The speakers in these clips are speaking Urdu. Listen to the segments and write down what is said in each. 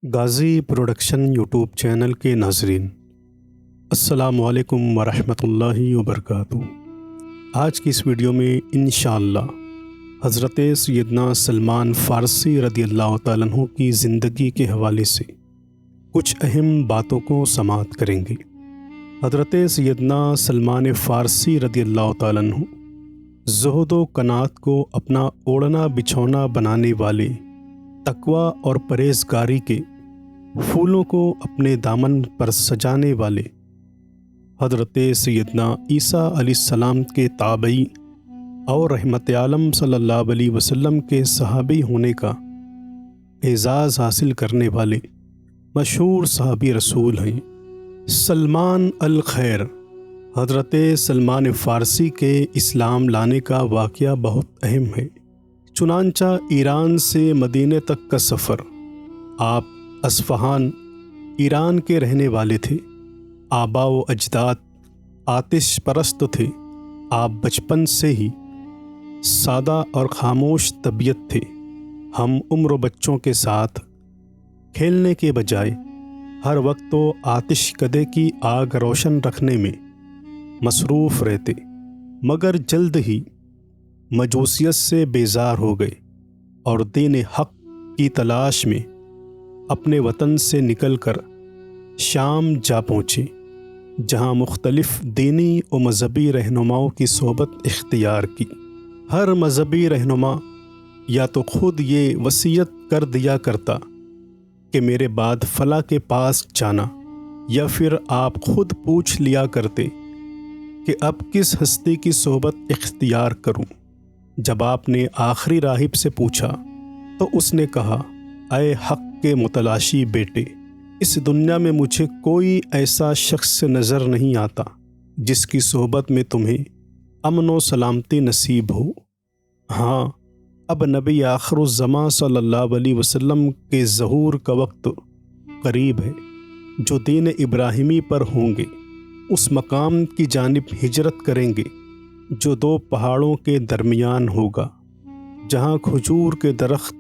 غازی پروڈکشن یوٹیوب چینل کے ناظرین، السلام علیکم ورحمۃ اللہ وبرکاتہ۔ آج کی اس ویڈیو میں انشاءاللہ حضرت سیدنا سلمان فارسی رضی اللہ تعالیٰ عنہ کی زندگی کے حوالے سے کچھ اہم باتوں کو سماعت کریں گے۔ حضرت سیدنا سلمان فارسی رضی اللہ تعالیٰ عنہ زہد و قناعت کو اپنا اوڑھنا بچھونا بنانے والے، تقویٰ اور پرہیزگاری کے پھولوں کو اپنے دامن پر سجانے والے، حضرت سیدنا عیسیٰ علیہ السلام کے تابعی اور رحمت عالم صلی اللہ علیہ وسلم کے صحابی ہونے کا اعزاز حاصل کرنے والے مشہور صحابی رسول ہیں۔ سلمان الخیر، حضرت سلمان فارسی کے اسلام لانے کا واقعہ بہت اہم ہے۔ چنانچہ ایران سے مدینے تک کا سفر، آپ اصفہان ایران کے رہنے والے تھے۔ آبا و اجداد آتش پرست تھے۔ آپ بچپن سے ہی سادہ اور خاموش طبیعت تھے۔ ہم عمر بچوں کے ساتھ کھیلنے کے بجائے ہر وقت تو آتش کدے کی آگ روشن رکھنے میں مصروف رہتے، مگر جلد ہی مجوسیت سے بیزار ہو گئے اور دین حق کی تلاش میں اپنے وطن سے نکل کر شام جا پہنچے، جہاں مختلف دینی و مذہبی رہنماؤں کی صحبت اختیار کی۔ ہر مذہبی رہنما یا تو خود یہ وصیت کر دیا کرتا کہ میرے بعد فلاں کے پاس جانا، یا پھر آپ خود پوچھ لیا کرتے کہ اب کس ہستی کی صحبت اختیار کروں۔ جب آپ نے آخری راہب سے پوچھا تو اس نے کہا، اے حق کے متلاشی بیٹے، اس دنیا میں مجھے کوئی ایسا شخص نظر نہیں آتا جس کی صحبت میں تمہیں امن و سلامتی نصیب ہو۔ ہاں، اب نبی آخر الزماں صلی اللہ علیہ وسلم کے ظہور کا وقت قریب ہے، جو دین ابراہیمی پر ہوں گے، اس مقام کی جانب ہجرت کریں گے جو دو پہاڑوں کے درمیان ہوگا، جہاں کھجور کے درخت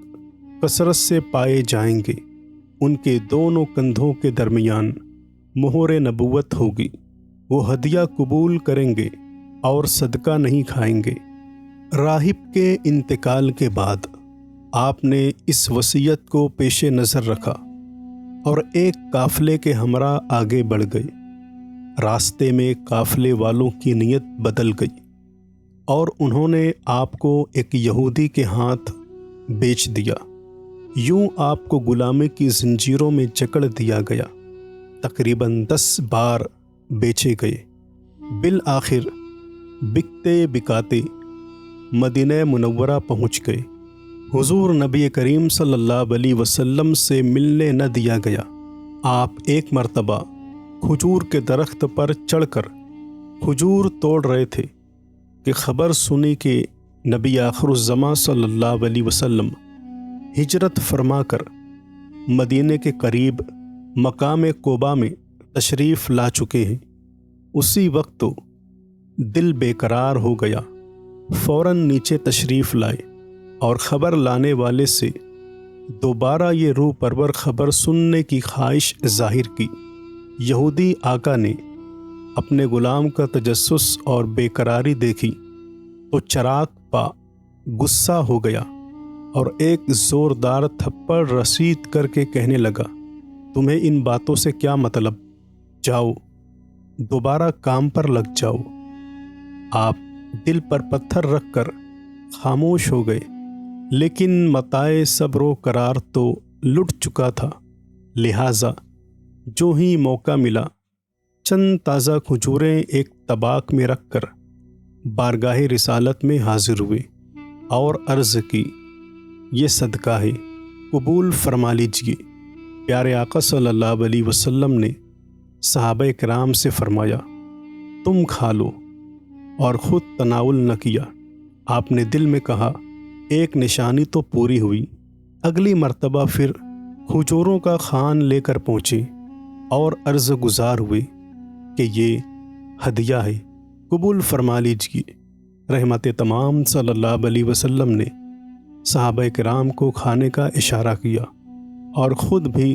کثرت سے پائے جائیں گے۔ ان کے دونوں کندھوں کے درمیان مہر نبوت ہوگی۔ وہ ہدیہ قبول کریں گے اور صدقہ نہیں کھائیں گے۔ راہب کے انتقال کے بعد آپ نے اس وصیت کو پیش نظر رکھا اور ایک قافلے کے ہمراہ آگے بڑھ گئے۔ راستے میں قافلے والوں کی نیت بدل گئی اور انہوں نے آپ کو ایک یہودی کے ہاتھ بیچ دیا۔ یوں آپ کو غلامی کی زنجیروں میں جکڑ دیا گیا۔ تقریباً 10 بار بیچے گئے۔ بالآخر بکتے بکاتے مدینہ منورہ پہنچ گئے۔ حضور نبی کریم صلی اللہ علیہ وسلم سے ملنے نہ دیا گیا۔ آپ ایک مرتبہ کھجور کے درخت پر چڑھ کر کھجور توڑ رہے تھے کہ خبر سنی کہ نبی آخر الزماں صلی اللہ علیہ وسلم ہجرت فرما کر مدینے کے قریب مقام قباء میں تشریف لا چکے ہیں۔ اسی وقت تو دل بے قرار ہو گیا۔ فوراً نیچے تشریف لائے اور خبر لانے والے سے دوبارہ یہ روح پرور خبر سننے کی خواہش ظاہر کی۔ یہودی آقا نے اپنے غلام کا تجسس اور بے قراری دیکھی تو چراغ پا غصہ ہو گیا اور ایک زوردار تھپڑ رسید کر کے کہنے لگا، تمہیں ان باتوں سے کیا مطلب؟ جاؤ، دوبارہ کام پر لگ جاؤ۔ آپ دل پر پتھر رکھ کر خاموش ہو گئے، لیکن متاع صبر و قرار تو لٹ چکا تھا، لہٰذا جو ہی موقع ملا چند تازہ کھجوریں ایک طباق میں رکھ کر بارگاہ رسالت میں حاضر ہوئے اور عرض کی، یہ صدقہ ہے، قبول فرما لیجیے۔ پیارے آقا صلی اللہ علیہ وسلم نے صحابہ کرام سے فرمایا، تم کھا لو، اور خود تناول نہ کیا۔ آپ نے دل میں کہا، ایک نشانی تو پوری ہوئی۔ اگلی مرتبہ پھر کھجوروں کا خوان لے کر پہنچے اور عرض گزار ہوئے کہ یہ ہدیہ ہے، قبول فرما لیجیے۔ رحمت تمام صلی اللہ علیہ وسلم نے صحابہ کرام کو کھانے کا اشارہ کیا اور خود بھی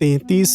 33